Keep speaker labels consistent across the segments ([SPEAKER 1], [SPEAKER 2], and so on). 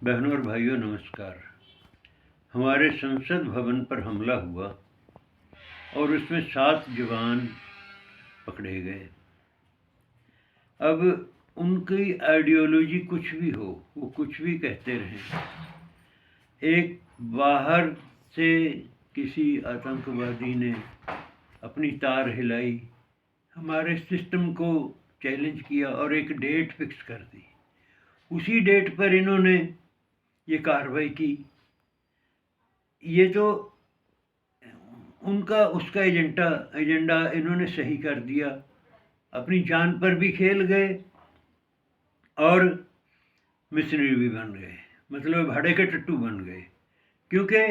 [SPEAKER 1] बहनों और भाइयों नमस्कार। हमारे संसद भवन पर हमला हुआ और उसमें 7 जवान पकड़े गए। अब उनकी आइडियोलॉजी कुछ भी हो, वो कुछ भी कहते रहें। एक बाहर से किसी आतंकवादी ने अपनी तार हिलाई, हमारे सिस्टम को चैलेंज किया और एक डेट फिक्स कर दी। उसी डेट पर इन्होंने ये कार्रवाई की। ये तो उनका उसका एजेंडा इन्होंने सही कर दिया। अपनी जान पर भी खेल गए और मिशनरी भी बन गए, मतलब भाड़े के टट्टू बन गए, क्योंकि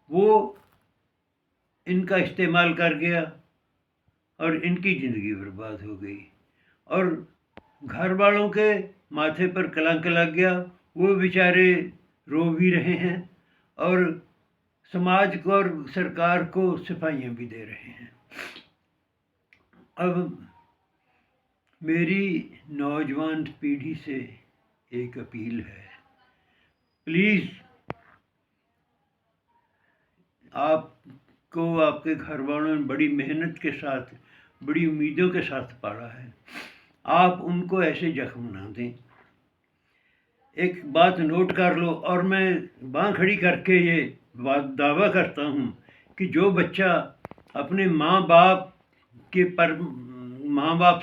[SPEAKER 1] वो इनका इस्तेमाल कर गया और इनकी ज़िंदगी बर्बाद हो गई और घर वालों के माथे पर कलंक लग गया। वो बेचारे रो भी रहे हैं और समाज को और सरकार को सिपाहियाँ भी दे रहे हैं। अब मेरी नौजवान पीढ़ी से एक अपील है, प्लीज़ आपको आपके घर वालों ने बड़ी मेहनत के साथ, बड़ी उम्मीदों के साथ पाला है, आप उनको ऐसे जख्म ना दें। एक बात नोट कर लो, और मैं बांह खड़ी करके ये दावा करता हूँ कि जो बच्चा अपने माँ बाप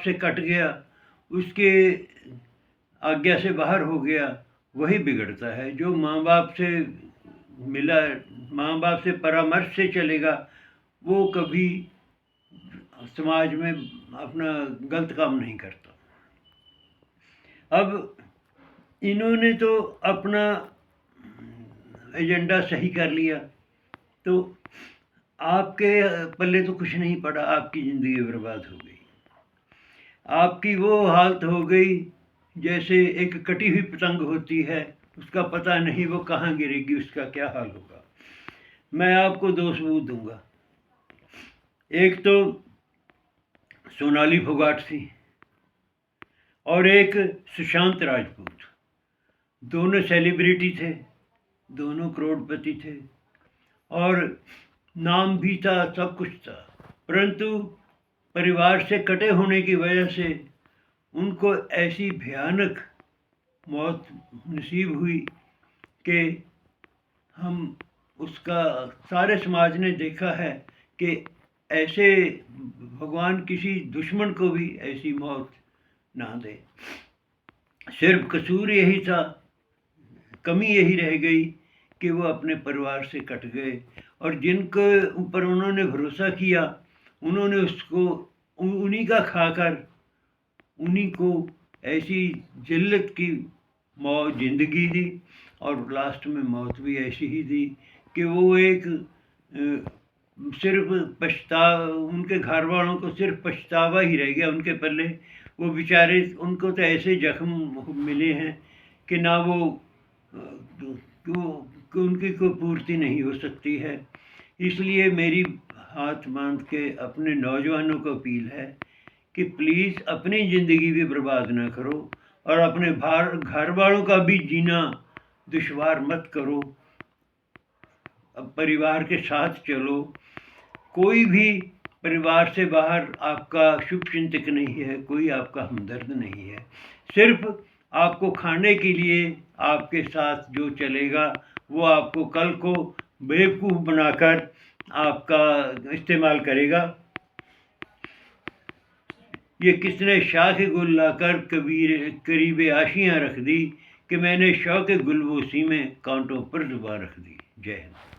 [SPEAKER 1] से कट गया, उसके आज्ञा से बाहर हो गया, वही बिगड़ता है। जो माँ बाप से मिला, माँ बाप से परामर्श से चलेगा, वो कभी समाज में अपना गलत काम नहीं करता। अब इन्होंने तो अपना एजेंडा सही कर लिया, तो आपके पल्ले तो कुछ नहीं पड़ा, आपकी ज़िंदगी बर्बाद हो गई। आपकी वो हालत हो गई जैसे एक कटी हुई पतंग होती है, उसका पता नहीं वो कहाँ गिरेगी, उसका क्या हाल होगा। मैं आपको 2 सबूत दूंगा। एक तो सोनाली फोगाट थी और एक सुशांत राजपूत। दोनों सेलिब्रिटी थे, दोनों करोड़पति थे और नाम भी था, सब कुछ था, परंतु परिवार से कटे होने की वजह से उनको ऐसी भयानक मौत नसीब हुई कि हम उसका सारे समाज ने देखा है कि ऐसे भगवान किसी दुश्मन को भी ऐसी मौत ना दे। सिर्फ कसूर यही था, कमी यही रह गई कि वो अपने परिवार से कट गए और जिनके ऊपर उन्होंने भरोसा किया, उन्होंने उसको उन्हीं का खाकर उन्हीं को ऐसी जिल्लत की मौत ज़िंदगी दी और लास्ट में मौत भी ऐसी ही दी कि वो एक सिर्फ उनके घर वालों को सिर्फ पछतावा ही रह गया उनके पल्ले। वो बेचारे, उनको तो ऐसे जख्म मिले हैं कि ना वो उनकी कोई पूर्ति नहीं हो सकती है। इसलिए मेरी हाथ बांध के अपने नौजवानों को अपील है कि प्लीज़ अपनी ज़िंदगी भी बर्बाद ना करो और अपने घर वालों का भी जीना दुश्वार मत करो। अब परिवार के साथ चलो। कोई भी परिवार से बाहर आपका शुभचिंतक नहीं है, कोई आपका हमदर्द नहीं है। सिर्फ आपको खाने के लिए आपके साथ जो चलेगा वो आपको कल को बेवकूफ़ बनाकर आपका इस्तेमाल करेगा। ये किसने शाह के गुल लाकर करीब आशियाँ रख दी कि मैंने शौक़ गुलबोसी में कांटों पर ज़ुबान रख दी। जय हिंद।